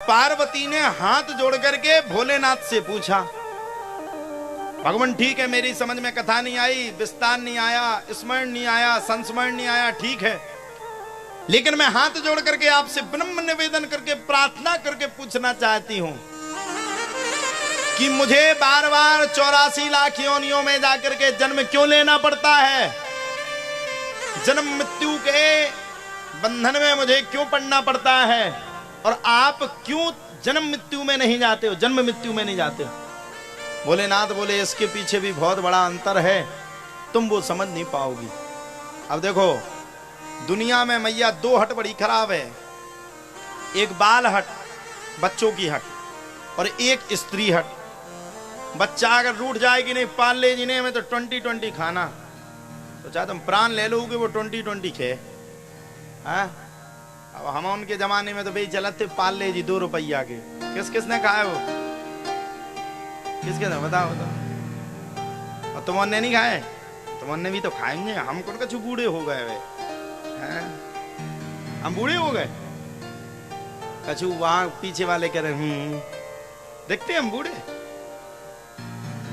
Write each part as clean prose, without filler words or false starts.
पार्वती ने हाथ जोड़ करके भोलेनाथ से पूछा, भगवान ठीक है, मेरी समझ में कथा नहीं आई, विस्तार नहीं आया, स्मरण नहीं आया, संस्मरण नहीं आया, ठीक है, लेकिन मैं हाथ जोड़ करके आपसे ब्रह्म निवेदन करके प्रार्थना करके पूछना चाहती हूं कि मुझे बार बार 84 लाख योनियों में जाकर के जन्म क्यों लेना पड़ता है? जन्म मृत्यु के बंधन में मुझे क्यों पड़ना पड़ता है? और आप क्यों जन्म मृत्यु में नहीं जाते हो, जन्म मृत्यु में नहीं जाते हो? भोलेनाथ बोले, इसके पीछे भी बहुत बड़ा अंतर है, तुम वो समझ नहीं पाओगी। अब देखो, दुनिया में मैया दो हट बड़ी खराब है, एक बाल हट, बच्चों की हट, और एक स्त्री हट। बच्चा अगर रूठ जाएगी नहीं, पाल ले जी ने, मैं तो 20-20 खाना, तो चाहे तुम प्राण ले लोगे वो 20-20 खे। अब हम उनके जमाने में तो भाई चलते पाल ले जी 2 रुपया के, किस किसने खाया वो? किसके ने बताओ बताओ। और तुमने नहीं खाए? तुमने भी तो खाएंगे, हम कौन कछु बूढ़े हो गए वे हैं? हम बूढ़े हो गए? कछु वहां पीछे वाले कह रहे देखते हम बूढ़े।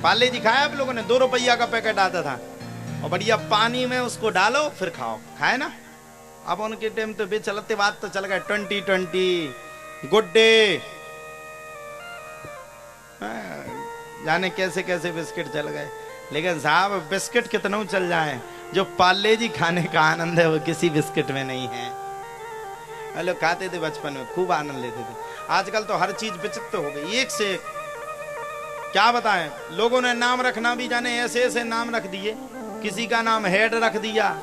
पाले जी खाया आप लोगों ने? 2 रुपया का पैकेट आता था, और बढ़िया पानी में उसको डालो फिर खाओ, खाए ना? अब उनके टाइम तो बे चलते बात तो चल गए 20-20 गुड डे, जाने कैसे कैसे बिस्किट चल गए। लेकिन साहब बिस्किट कितना चल जाए, जो पाले जी खाने का आनंद है वो किसी बिस्किट में नहीं है। लोग खाते थे बचपन में, खूब आनंद लेते थे। आजकल तो हर चीज विचित्र हो गई, एक से क्या बताएं। लोगों ने नाम रखना भी जाने ऐसे ऐसे नाम रख दिए, किसी का नाम हेड रख दिया,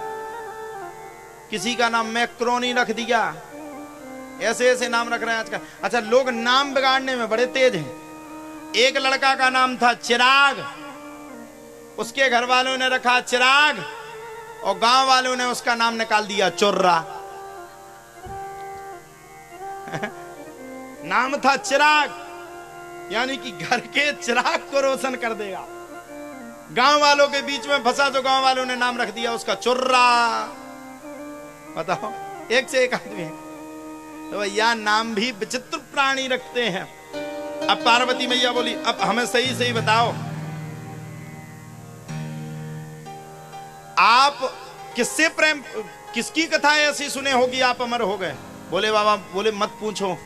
किसी का नाम मैक्रोनी रख दिया, ऐसे ऐसे नाम रख रहे हैं आजकल। अच्छा, लोग नाम बिगाड़ने में बड़े तेज हैं। एक लड़का का नाम था चिराग, उसके घर वालों ने रखा चिराग, और गांव वालों ने उसका नाम निकाल दिया चुर्रा। नाम था चिराग, यानी कि घर के चिराग को रोशन कर देगा। गांव वालों के बीच में फंसा तो गांव वालों ने नाम रख दिया उसका चुर्रा। बताओ, एक से एक आदमी है। तो भैया नाम भी विचित्र प्राणी रखते हैं। अब पार्वती मैया बोली, अब हमें सही सही बताओ, आप किससे प्रेम, किसकी कथा ऐसी सुने होगी आप अमर हो गए? बोले बाबा, बोले मत पूछो,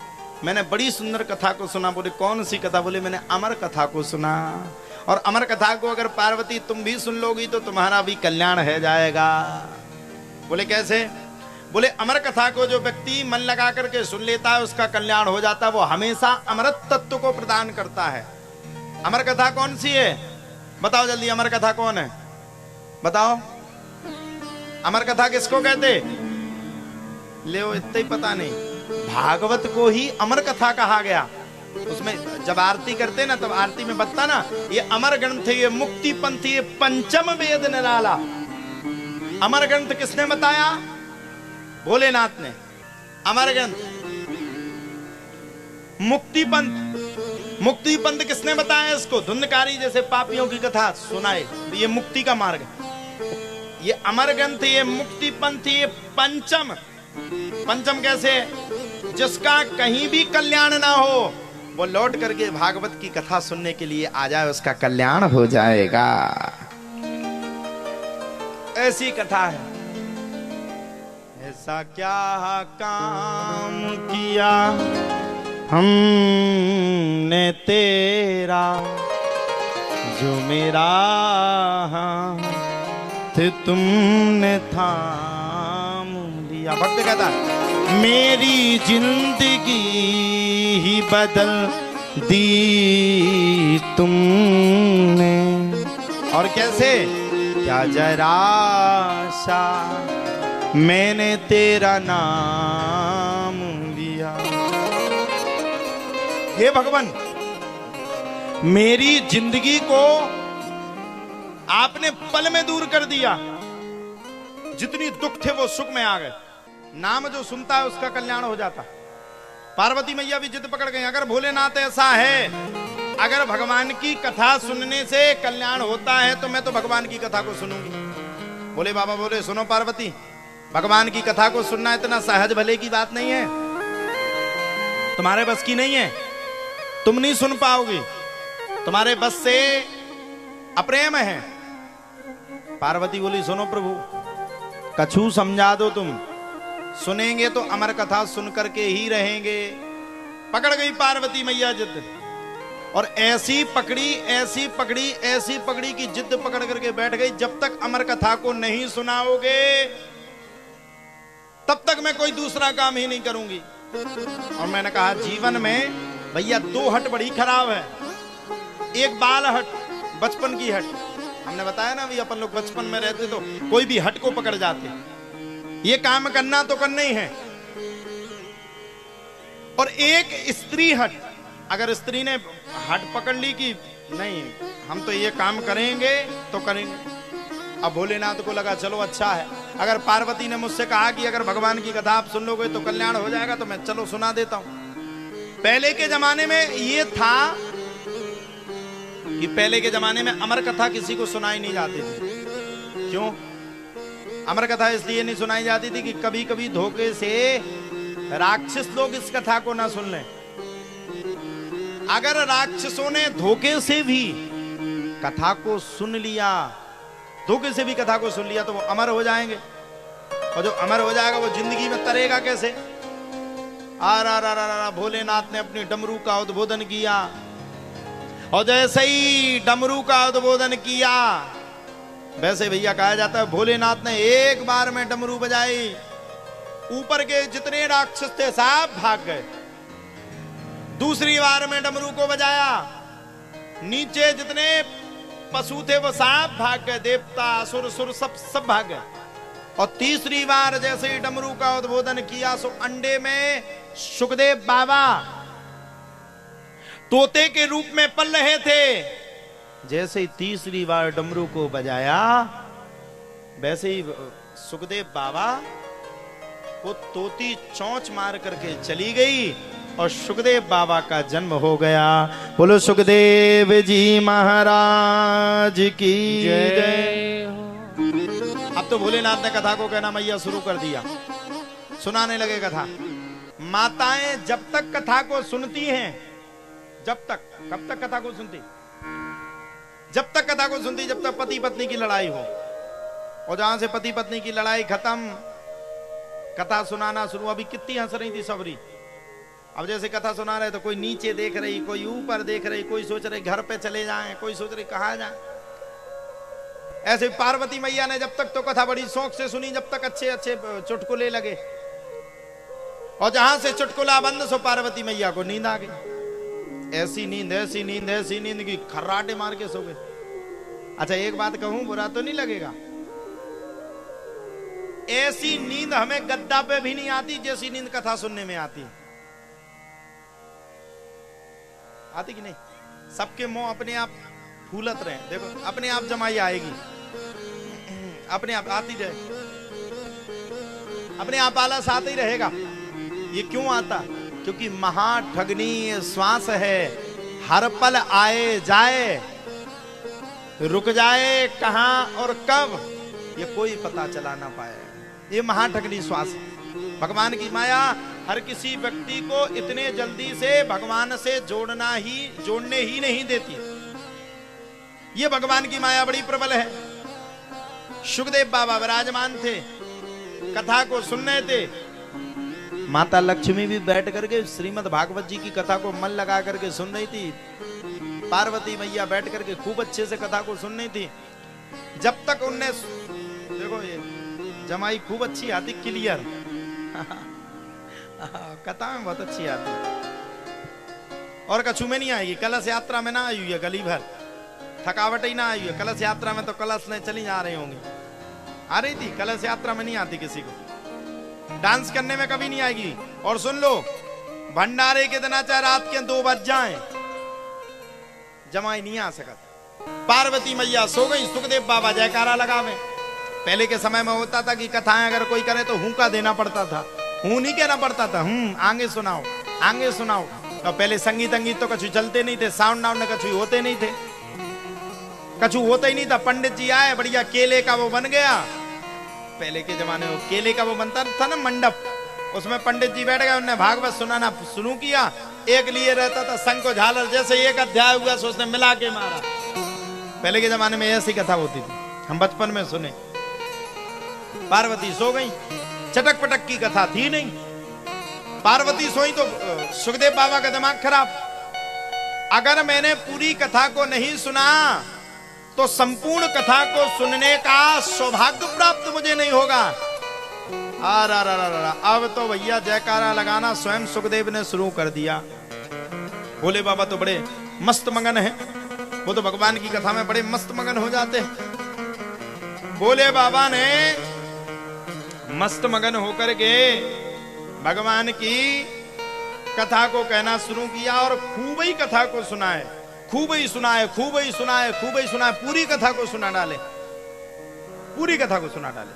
मैंने बड़ी सुंदर कथा को सुना। बोले कौन सी कथा? बोले मैंने अमर कथा को सुना, और अमर कथा को अगर पार्वती तुम भी सुन लोगी तो तुम्हारा भी कल्याण हो जाएगा। बोले कैसे? बोले अमर कथा को जो व्यक्ति मन लगा करके सुन लेता है उसका कल्याण हो जाता है, वो हमेशा अमृत तत्व को प्रदान करता है। अमर कथा कौन सी है? बताओ जल्दी, अमर कथा कौन है? बताओ, अमर कथा किसको कहते? ले इतना ही पता नहीं। भागवत को ही अमर कथा कहा गया। उसमें जब आरती करते ना, तब आरती में बता ना, ये अमर ग्रंथ, ये मुक्ति पंथ, ये पंचम वेद निराला। अमर ग्रंथ किसने बताया? भोलेनाथ ने। अमर ग्रंथ मुक्ति पंथ, मुक्ति पंथ किसने बताया इसको? धुंधकारी जैसे पापियों की कथा सुनाए, ये मुक्ति का मार्ग है। ये अमर ग्रंथ, ये मुक्ति पंथ, ये पंचम। पंचम कैसे? जिसका कहीं भी कल्याण ना हो, वो लौट करके भागवत की कथा सुनने के लिए आ जाए, उसका कल्याण हो जाएगा। ऐसी कथा है। ऐसा क्या काम किया हमने तेरा, जो मेरा हाथ तुमने थाम लिया। भक्त कहता, मेरी जिंदगी ही बदल दी तुमने। और कैसे? क्या जरा सा मैंने तेरा नाम लिया। हे भगवान, मेरी जिंदगी को आपने पल में दूर कर दिया। जितनी दुख थे वो सुख में आ गए। नाम जो सुनता है उसका कल्याण हो जाता। पार्वती मैया भी जिद पकड़ गई, अगर भोलेनाथ ऐसा है, अगर भगवान की कथा सुनने से कल्याण होता है तो मैं तो भगवान की कथा को सुनूंगी। बोले बाबा, बोले सुनो पार्वती, भगवान की कथा को सुनना इतना सहज भले की बात नहीं है। तुम्हारे बस की नहीं है, तुम नहीं सुन पाओगे, तुम्हारे बस से अप्रेम है। पार्वती बोली सुनो प्रभु, कछु समझा दो, तुम सुनेंगे तो अमर कथा सुन करके ही रहेंगे। पकड़ गई पार्वती मैया जिद, और ऐसी पकड़ी ऐसी पकड़ी ऐसी पकड़ी कि जिद पकड़ करके बैठ गई, जब तक अमर कथा को नहीं सुनाओगे तब तक मैं कोई दूसरा काम ही नहीं करूंगी। और मैंने कहा जीवन में भैया दो हट बड़ी खराब है, एक बाल हट, बचपन की हट। हमने बताया ना भी अपन लोग बचपन में रहते तो कोई भी हट को पकड़ जाते, ये काम करना तो करना ही है। और एक स्त्री हट, अगर स्त्री ने हट पकड़ ली कि नहीं हम तो ये काम करेंगे तो करेंगे। अब भोलेनाथ को लगा चलो अच्छा है, अगर पार्वती ने मुझसे कहा कि अगर भगवान की कथा आप सुन लोगे तो कल्याण हो जाएगा, तो मैं चलो सुना देता हूं। पहले के जमाने में ये था कि पहले के जमाने में अमर कथा किसी को सुनाई नहीं जाती थी। क्यों अमर कथा इसलिए नहीं सुनाई जाती थी कि कभी कभी धोखे से राक्षस लोग इस कथा को ना सुन लें। अगर राक्षसों ने धोखे से भी कथा को सुन लिया, धोखे से भी कथा को सुन लिया, तो वो अमर हो जाएंगे। और जो अमर हो जाएगा वो जिंदगी में तरेगा कैसे? भोलेनाथ ने अपनी डमरू का उद्बोधन किया, और जैसे ही डमरू का उद्बोधन किया, वैसे भैया कहा जाता है भोलेनाथ ने एक बार में डमरू बजाई, ऊपर के जितने राक्षस थे सब भाग गए। दूसरी बार में डमरू को बजाया, नीचे जितने पशु थे वो सब भाग गए, देवता असुर सुर सब भाग गए। और तीसरी बार जैसे ही डमरू का उद्बोधन किया, सो अंडे में सुखदेव बाबा तोते के रूप में पल रहे थे। जैसे ही तीसरी बार डमरू को बजाया, वैसे ही सुखदेव बाबा को तोती चोंच मार करके चली गई और सुखदेव बाबा का जन्म हो गया। बोलो सुखदेव जी महाराज की जय। अब तो भोलेनाथ ने कथा को कहना मैया शुरू कर दिया, सुनाने लगे कथा। माताएं जब तक कथा को सुनती हैं, जब तक, कब तक कथा को सुनती? जब तक कथा को सुनती जब तक पति पत्नी की लड़ाई हो। और जहां से पति पत्नी की लड़ाई खत्म, कथा सुनाना शुरू। अभी कितनी हंस रही थी सबरी। अब जैसे कथा सुना रहे तो कोई नीचे देख रही, कोई ऊपर देख रही, कोई सोच रही घर पे चले जाएं, कोई सोच रही कहां जाएं। ऐसे पार्वती मैया ने जब तक तो कथा बड़ी शौक से सुनी, जब तक अच्छे अच्छे चुटकुले लगे। और जहां से चुटकुला बंद, सो पार्वती मैया को नींद आ गई। ऐसी नींद ऐसी नींद ऐसी नींद की खर्राटे मार के सो गए। अच्छा एक बात कहूं, बुरा तो नहीं लगेगा, ऐसी नींद हमें गद्दा पे भी नहीं आती जैसी नींद कथा सुनने में आती। आती कि नहीं? सबके मुंह अपने आप फूलत रहे, देखो अपने आप जमाई आएगी, अपने आप आती रहे, अपने आप आलस आता ही रहेगा। ये क्यों आता? क्योंकि महाठगनी श्वास है, हर पल आए जाए, रुक जाए कहां और कब ये कोई पता चला ना पाए। ये महाठगनी श्वास है। भगवान की माया हर किसी व्यक्ति को इतने जल्दी से भगवान से जोड़ने ही नहीं देती। ये भगवान की माया बड़ी प्रबल है। सुखदेव बाबा विराजमान थे, कथा को सुन रहे थे। माता लक्ष्मी भी बैठ करके श्रीमद् भागवत जी की कथा को मन लगा करके सुन रही थी। पार्वती मैया बैठ करके खूब अच्छे से कथा को सुन रही थी। जब तक उनने, देखो ये जमाई खूब अच्छी आती, क्लियर कथा में बहुत अच्छी आती, और कछु में नहीं आएगी। कलश यात्रा में ना आई हुई है गली भर, थकावट ही ना आई है। कलश यात्रा में तो कलश ने चली जा रही होंगी, आ रही थी। कलश यात्रा में नहीं आती किसी को, डांस करने में कभी नहीं आएगी। और सुन लो, भंडारे के दिन चाहे रात के 2 बज जाएं, जमाई नहीं आ सकता। पार्वती मैया सो गई, सुखदेव बाबा जयकारा लगावे। पहले के समय में होता था कि कथाएं अगर कोई करे तो हुंका देना पड़ता था, हूं नहीं कहना पड़ता था, आगे सुनाओ आगे सुनाओ। और पहले संगीत अंगीत तो कछु चलते नहीं थे, साउंड नाउंड कछु होते नहीं थे, कछु होता ही नहीं था। पंडित जी आए, बढ़िया केले का वो बन गया। पहले के जमाने में केले का वो बनता था ना मंडप, उसमें पंडित जी बैठ गए, उन्होंने भागवत सुनाना शुरू किया। एक लिए रहता था शंख को झालर, जैसे एक अध्याय हुआ सो उसने मिला के मारा। पहले के जमाने में ऐसी कथा होती थी, हम बचपन में सुने। पार्वती सो गई, चटक पटक की कथा थी नहीं। पार्वती सोई तो सुखदेव बाबा का दिमाग खराब। अगर मैंने पूरी कथा को नहीं सुना तो संपूर्ण कथा को सुनने का सौभाग्य प्राप्त मुझे नहीं होगा। अब तो भैया जयकारा लगाना स्वयं सुखदेव ने शुरू कर दिया। भोले बाबा तो बड़े मस्त मगन है, वो तो भगवान की कथा में बड़े मस्त मगन हो जाते हैं। भोले बाबा ने मस्त मगन होकर के भगवान की कथा को कहना शुरू किया और खूब ही कथा को सुनाए, खूब ही सुनाए, खूब ही सुनाए, खूब ही सुनाए। पूरी कथा को सुना डाले, पूरी कथा को सुना डाले।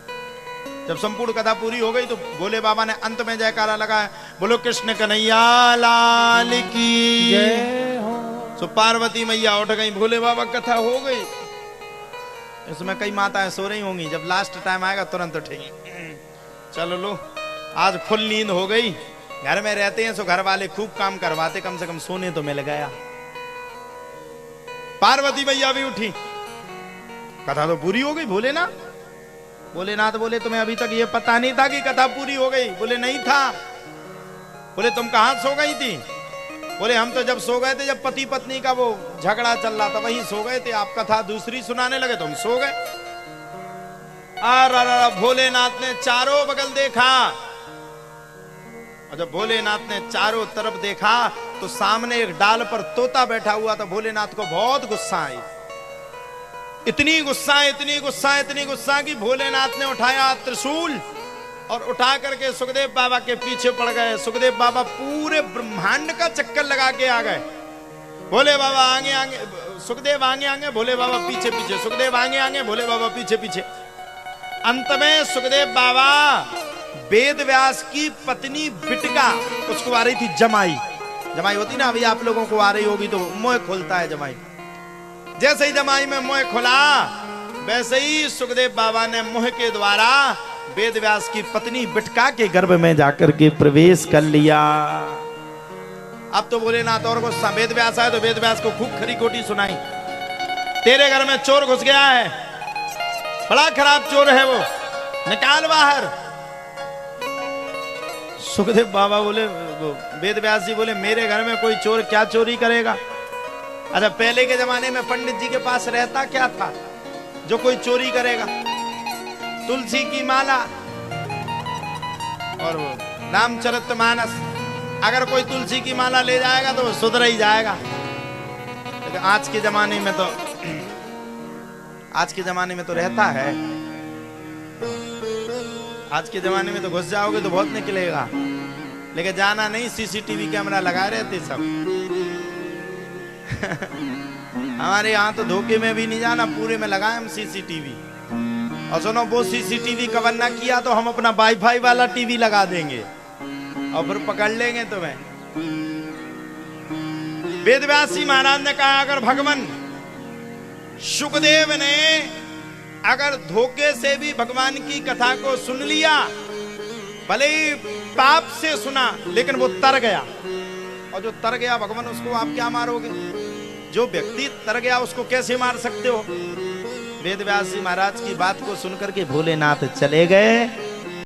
जब संपूर्ण कथा पूरी हो गई तो भोले बाबा ने अंत में जयकारा लगाया, बोलो कृष्ण कन्हैया लाल की जय हो। तो पार्वती मैया उठ गई, भोले बाबा कथा हो गई। इसमें कई माताएं सो रही होंगी, जब लास्ट टाइम आएगा तुरंत उठेगी। चलो लो, आज फुल नींद हो गई। घर में रहते हैं सो घर वाले खूब काम करवाते, कम से कम सोने तो मिल गया। पार्वती मैया भी उठी, कथा तो पूरी हो गई। भोलेनाथ बोले तुम्हें अभी तक ये पता नहीं था कि कथा पूरी हो गई? बोले नहीं था। बोले तुम कहां सो गई थी? बोले हम तो जब सो गए थे, जब पति पत्नी का वो झगड़ा चल रहा था वहीं सो गए थे। आप कथा दूसरी सुनाने लगे तो हम सो गए। भोलेनाथ ने चारों बगल देखा, और जब भोलेनाथ ने चारों तरफ देखा तो सामने एक डाल पर तोता बैठा हुआ था। भोलेनाथ को बहुत गुस्सा आई, इतनी गुस्सा, इतनी गुस्सा, इतनी गुस्सा कि भोलेनाथ ने उठाया त्रिशूल और उठा करके सुखदेव बाबा के पीछे पड़ गए। सुखदेव बाबा पूरे ब्रह्मांड का चक्कर लगा के आ गए। भोले बाबा आगे आगे, सुखदेव आगे आगे, भोले बाबा पीछे पीछे, सुखदेव आगे आगे, भोले बाबा पीछे पीछे। अंत में सुखदेव बाबा वेद व्यास की पत्नी बिटिका, उसको आ रही थी जमाई। जमाई होती ना, अभी आप लोगों को आ रही होगी तो मुंह खोलता है जमाई। जैसे ही जमाई में मुंह खोला वैसे ही सुखदेव बाबा ने मुंह के द्वारा वेद व्यास की पत्नी बिटका के गर्भ में जाकर के प्रवेश कर लिया। अब तो भोलेनाथ और गुस्सा। वेद व्यास आए तो वेद व्यास को खूब खरी खोटी सुनाई। तेरे घर में चोर घुस गया है, बड़ा खराब चोर है वो, निकाल बाहर। सुखदेव बाबा बोले, वेद व्यास जी बोले मेरे घर में कोई चोर क्या चोरी करेगा? अच्छा, पहले के जमाने में पंडित जी के पास रहता क्या था जो कोई चोरी करेगा? तुलसी की माला और वो रामचरितमानस। अगर कोई तुलसी की माला ले जाएगा तो वो सुधर ही जाएगा। लेकिन आज के जमाने में तो रहता है। आज के जमाने में तो घुस जाओगे तो बहुत निकलेगा, लेकिन जाना नहीं। सीसीटीवी कैमरा लगाए रहते सब। हमारे यहाँ तो धोखे में भी नहीं जाना, पूरे में लगाए हम सीसीटीवी। और सुनो, वो सीसीटीवी कवर ना किया तो हम अपना वाईफाई वाला टीवी लगा देंगे और फिर पकड़ लेंगे तुम्हें। वेदव्यास जी महाराज ने कहा, अगर भगवान सुखदेव ने अगर धोखे से भी भगवान की कथा को सुन लिया, भले ही पाप से सुना, लेकिन वो तर गया। और जो तर गया भगवान, उसको आप क्या मारोगे? जो व्यक्ति तर गया उसको कैसे मार सकते हो? वेदव्यास जी महाराज की बात को सुनकर के भोलेनाथ चले गए।